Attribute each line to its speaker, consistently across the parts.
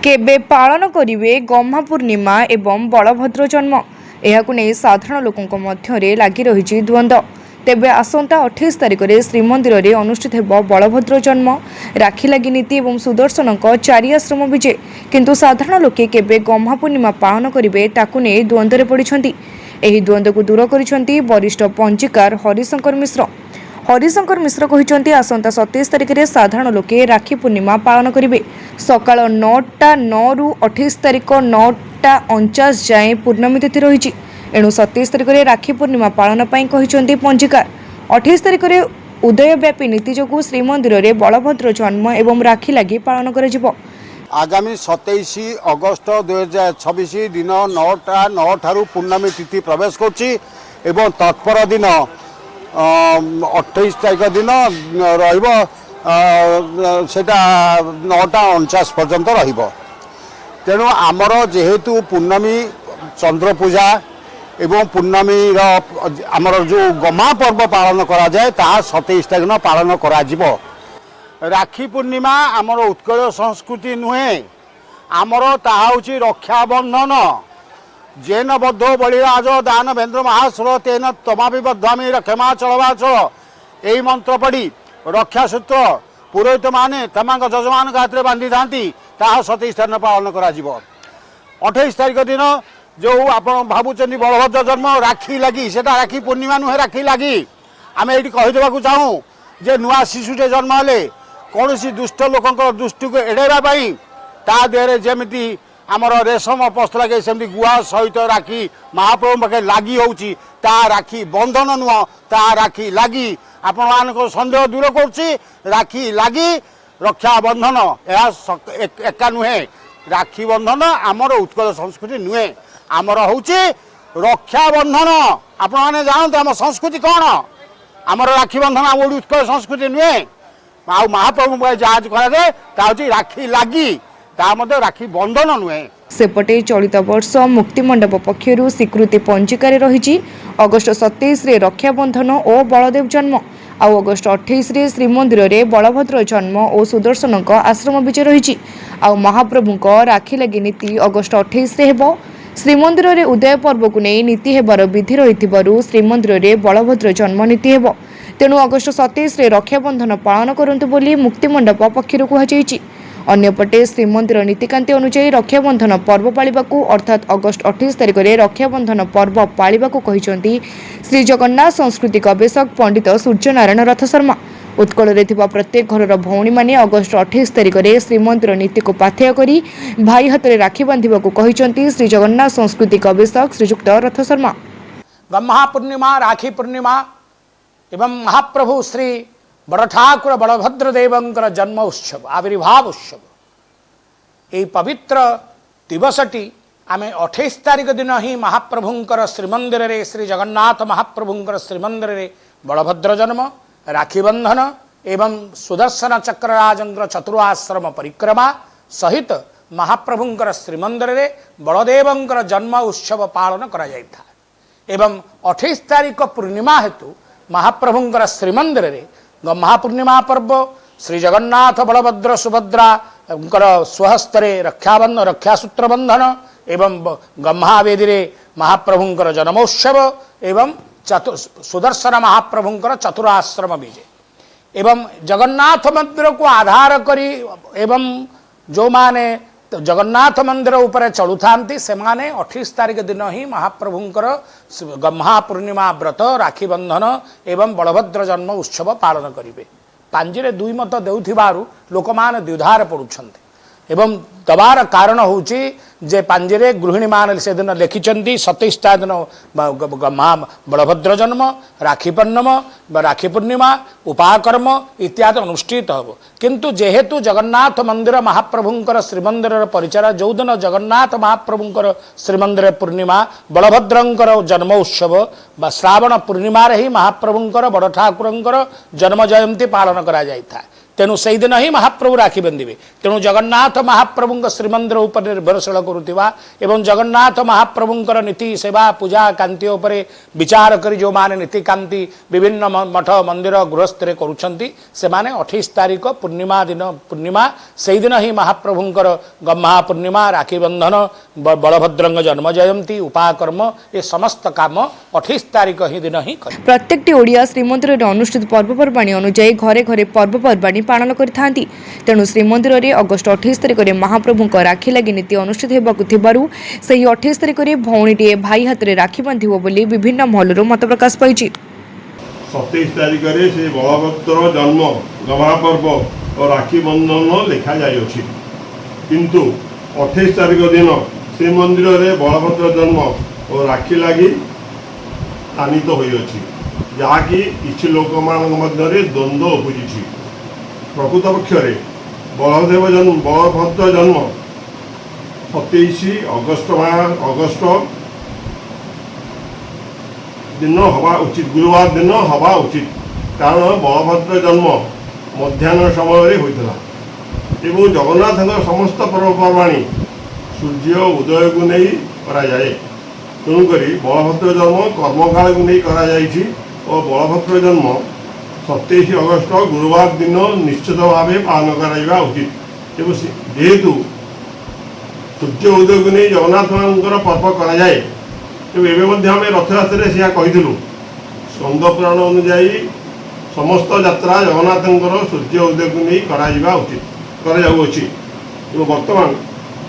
Speaker 1: केबे पालन करिवे गम्हा पूर्णिमा एवं बलभद्र जन्म यह साधारण लोकों मध्य लगी रही द्वंद्व। तेबे आसंता 28 तारिख में श्रीमंदिर में अनुष्ठित हो बलभद्र जन्म राखी लगी नीति और सुदर्शन चारि आश्रम विजे किंतु साधारण लोके केबे गम्हा पूर्णिमा पालन करिवे ताकु नै द्वंद्व पड़िछन्ति। एही द्वंद्व को दूर करिछन्ति वरिष्ठ पंचिकार हरिशंकर मिश्र। हरिशंकर मिश्र कहते आसंता 27 तारिख में साधारण लोके राखी पूर्णिमा पालन करेंगे। सकाळ 9:09 रु 28 तारिख 9:49 जाए पूर्णमी तिथि रही। एणु 27 तारिख में राखी पूर्णिमा पालन कहते पंजिकार। 28 तारिख में उदयव्यापी नीति जो श्रीमंदिर में बलभद्र जन्म एवं राखी लगी पालन कर
Speaker 2: आगामी 27 अगस्त 2026 दिन 9:09 ठारू पूर्णमी तिथि प्रवेश कर तत्पर दिन 28 तारिख दिन रटा 9:49 पर्यंत तेणु आमर जेहेतु पूर्णमी चंद्र पूजा एवं पूर्णमी आमर जो गम्हा पर्व पालन करा जाए ता 27 तारिख दिन पालन करा जिवो। राखी पूर्णिमा आमर उत्कल संस्कृति नुहे आमर ताहा होची रक्षाबंधन। जेन बद्धो बलिराज दान भेन्द्र महासुर तेन तमापि बद्धामी क्षमा चलवाचल यही मंत्र पढ़ी रक्षा सूत्र पुरोहित माने तमांग जजमान हाथ में बांधि था 27 तारिख पालन कर 28 तारिख दिन जो आप भावुं बलभद्र जन्म राखी लगी से राखी पूर्णिमा नुहे राखी लगी आम ये कहीदेवा चाहूँ जे नुआ शिशुटे जन्म हेले कौन दुष्ट लोक दृष्टि को एड़ाई ता देहरे जमी आमर रेशम पस्त लगे सेमती गुआ सहित राखी महाप्रभु पाखे लगी होची ता राखी बंधन नुह ता राखी लगी आपण मान सन्देह दूर कर राखी लगी रक्षा बंधन एका नुहे राखी बंधन आमर उत्कल संस्कृति नुहे आमर होची रक्षा बंधन। आपण मैंने जानते आम संस्कृति कौन आमर राखी बंधन आम उत्कल संस्कृति नुहे आ महाप्रभु जहाज कराए राखी लगी राखी बंधन नुहे।
Speaker 1: सेपटे चलित वर्ष मुक्तिमंडप पक्षर स्वीकृति पंजिकार रही अगस्ट 27 रे रक्षाबंधन और बलदेव जन्म आउ अगस्ट 28 रे श्रीमंदिर में बलभद्र जन्म और सुदर्शन आश्रम विजय रही आउ महाप्रभु राखी लगी नीति अगस्ट 28 रे हेबो। श्रीमंदिर में उदय पर्व को नहीं नीति हेबार विधि रही श्रीमंदिर में बलभद्र जन्म नीति हेबो। तेणु अगस्ट 27 रे रक्षाबंधन पालन करंतु बोली मुक्तिमंडप पक्षर कहुछि। अन्यपटे श्रीमंदिर नीतिकांति अनुसार रक्षाबंधन पर्व पालिबाकू अर्थात अगस्ट 28 तारिख में रक्षाबंधन पर्व पालिबाकू कहिसंती श्री जगन्नाथ संस्कृति गवेषक पंडित सूर्यनारायण रथ शर्मा। उत्कल रे थिबा प्रत्येक घरर भौणी माने अगस्ट 28 तारिख में श्रीमंदिर नीति को पाथेय करी भाई हाथ में राखी बांधिबाकू कहिसंती श्री जगन्नाथ संस्कृति गवेषक श्रीजुक्त रथ शर्मा।
Speaker 3: गम्हा पूर्णिमा राखी पूर्णिमा एवं महाप्रभु श्री बड़ ठाकुर बलभद्र देवंकर जन्म उत्सव आविर्भाव उत्सव यही पवित्र दिवसटी आमे 28 तारिख दिन ही महाप्रभुंकर श्रीमंदिर रे श्री जगन्नाथ महाप्रभुंकर श्रीमंदिर रे बलभद्र जन्म राखी बंधन एवं सुदर्शन चक्रराजंकर चतुराश्रम परिक्रमा सहित महाप्रभुंकर श्रीमंदिर रे बलदेवंकर जन्म उत्सव पालन करा जायथा एवं 28 तारिख पूर्णिमा हेतु महाप्रभुंकर श्रीमंदिर रे गम्हा पूर्णिमा पर्व श्री जगन्नाथ बलभद्र सुभद्रा स्वहस्तरे रक्षाबंधन रक्षासूत्र बंधन एवं गम्हा वेदी रे महाप्रभुंकर जन्मोत्सव एवं सुदर्शन महाप्रभुंकर चतुराश्रम विजय एवं जगन्नाथ मंदिर को आधार करी एवं जो माने जगन्नाथ मंदिर उपर चलु थांती से माने 28 तारिख दिन ही महाप्रभुंकर गम्हा पूर्णिमा व्रत राखी बंधन एवं बलभद्र जन्म उत्सव पालन करिवे। पांजिरे दुई मत देउथिबारु लोकमान द्विधार पड़ुछन्ते एवं दबार कारण होची जे पांजिरे गृहिणी मान से दिन लिखिचंती 27 दिन गम्हा बलभद्र जन्म राखी पूर्णिमा राखी पूर्णिमा उपाकर्म इत्यादि अनुष्ठित हो किंतु जेहेतु जगन्नाथ मंदिर महाप्रभुंकर श्रीमंदिर परिचय जो दिन जगन्नाथ महाप्रभुंकर श्रीमंदिर पूर्णिमा बलभद्रंकर जन्म उत्सव बा श्रावण पूर्णिमा ही महाप्रभुंकर बड़ ठाकुरंकर जन्म जयंती पालन करा जायथा तेणु से दिन ही महाप्रभु राखी बंधे तेणु जगन्नाथ महाप्रभु श्रीमंदिर उपर निर्भरशील करुवा एवं जगन्नाथ महाप्रभुंकर नीति सेवा पूजा कांति उपरे विचार करी जो माने नीति कांति विभिन्न मठ मंदिर गृहस्थ करुछंती से माने 28 तारीख पूर्णिमा दिन पूर्णिमा से दिन ही महाप्रभुंकर महापूर्णिमा राखी बंधन बलभद्रंग जन्म जयंती उपाकर्म ये समस्त काम 28 तारीख ही दिन ही कर
Speaker 1: प्रत्येकटी ओडिया श्रीमंदिर रे अनुष्ठित पर्वपर्वाणी अनुଯାୟୀ घरे घरे पर्वपर्वाणी पालन करिथांती तेणु श्रीमंदिर रे अगस्ट 28 तारिख रे महाप्रभुंक राखी लागि नीति अनुष्ठित हेबाकु थिबारु सही 28 तारिख रे भौणीटीए भाई हाथ रे राखी बांधिबो बोली विभिन्न महलरो मत प्रकाश पाइछि।
Speaker 4: 27 तारिख रे से बलभद्र जन्म गमापर्व और राखी बंधन लिखा जाइछि किंतु 28 तारिख दिन श्रीमंदिर रे बलभद्र जन्म और राखी लागि आनित होइछि जहाँकि किछि लोक मान मध्य द्वंद्व उपजिछि। प्रकृत पक्ष में बलभद्र जन्म 27 अगस्ट दिन हवा उचित गुरुवार दिन हवा उचित कारण बलभद्र जन्म मध्याह्न समय होता एवं जगन्नाथ समस्त पर्वपर्वाणी सूर्य उदय को नहीं करा जाए तेणुक बलभद्र जन्म कर्मकाल को नहीं करा जाइछि और बलभद्र जन्म 27 अगस्ट गुरुवार दिन निश्चित भाव पालन करा उचित एवं जेहेतु सूर्य उदय को नहीं जगन्नाथ मान पर्व करा जाए एवं आम रथयात्रा से कहीलु स्कंद पुराण अनुजाई समस्त यात्रा जगन्नाथ सूर्य उदय को नहीं करा उचित कराउछि बर्तमान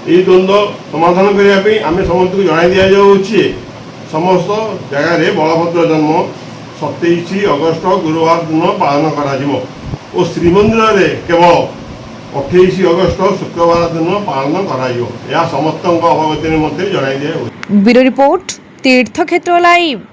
Speaker 4: ये द्वंद्व समाधान करने आम समस्त को जन दि जाऊे समस्त जगह बलभद्र जन्म 27 अगस्ट गुरुवार दिन पालन कर श्रीमंदिर में केवल 28 अगस्ट शुक्रवार दिन पालन कर समस्त अवगति निमंत्रण जन दि।
Speaker 1: ब्यूरो रिपोर्ट तीर्थक्षेत्र लाइव।